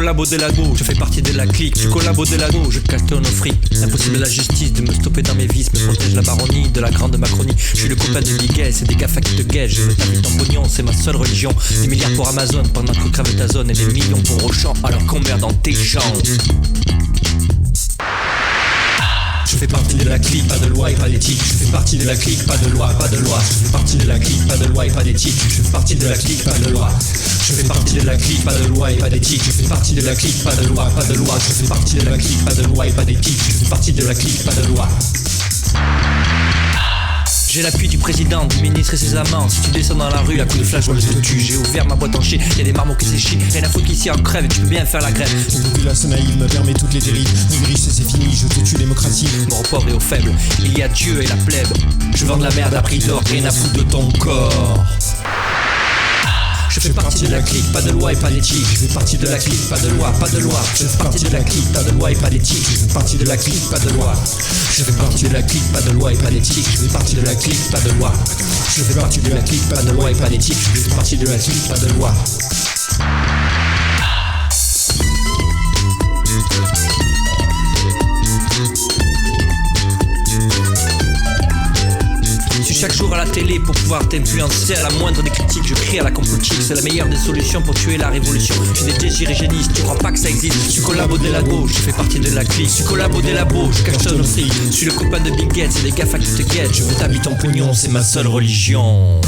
collabo de la go, je fais partie de la clique. Je suis collabo de la go, je cartonne au fric. Impossible la justice de me stopper dans mes vices. Me protège la baronnie de la grande Macronie. Je suis le copain de Miguel, c'est des gaffas qui te guettent. Je veux taper ton pognon, c'est ma seule religion. Des milliards pour Amazon pendant que crève ta zone. Et des millions pour Auchan alors qu'on meurt dans tes champs. Je fais partie de la clique, pas de loi et pas d'éthique. Je fais partie de la clique, pas de loi, pas de loi. Je fais partie de la clique, pas de loi et pas d'éthique. Je fais partie de la clique, pas de loi. Je fais partie de la clique, pas de loi et pas d'éthique. Je fais partie de la clique, pas de loi, pas de loi. Je fais partie de la clique, pas de loi et pas d'éthique. Je fais partie de la clique, pas de loi. J'ai l'appui du président, du ministre et ses amants. Si tu descends dans la rue, à coup de flash, je te tue. J'ai ouvert ma boîte en chie, y'a des marmots qui s'échient. Rien à foutre qu'ici en crève, tu peux bien faire la grève. Une population naïve me permet toutes les dérives. Les riches c'est fini, je te tue démocratie. Mort aux pauvres et aux faibles, il y a Dieu et la plèbe. Je vends de la merde à prix d'or, rien à foutre de ton corps. Je fais partie de la clique, pas de loi et pas d'éthique. Je fais partie de la clique, pas de loi, pas de loi. Je fais partie de la clique, pas de loi et pas d'éthique. Je fais partie de la clique, pas de loi. Je fais partie de la clique, pas de loi et pas d'éthique. Je fais partie de la clique, pas de loi. Je fais partie de la clique, pas de loi et pas d'éthique. Je fais partie de la clique, pas de loi. Chaque jour à la télé pour pouvoir t'influencer. À la moindre des critiques, je crie à la complotique. C'est la meilleure des solutions pour tuer la révolution. J'ai des désirs hygiénistes, tu crois pas que ça existe. Je suis collabo des labos, je fais partie de la clique. Je suis collabo des labos, je cache ton fric. Je suis le copain de Big Gates, c'est des gaffas qui te guettent. Je veux t'habiter ton pognon, c'est ma seule religion.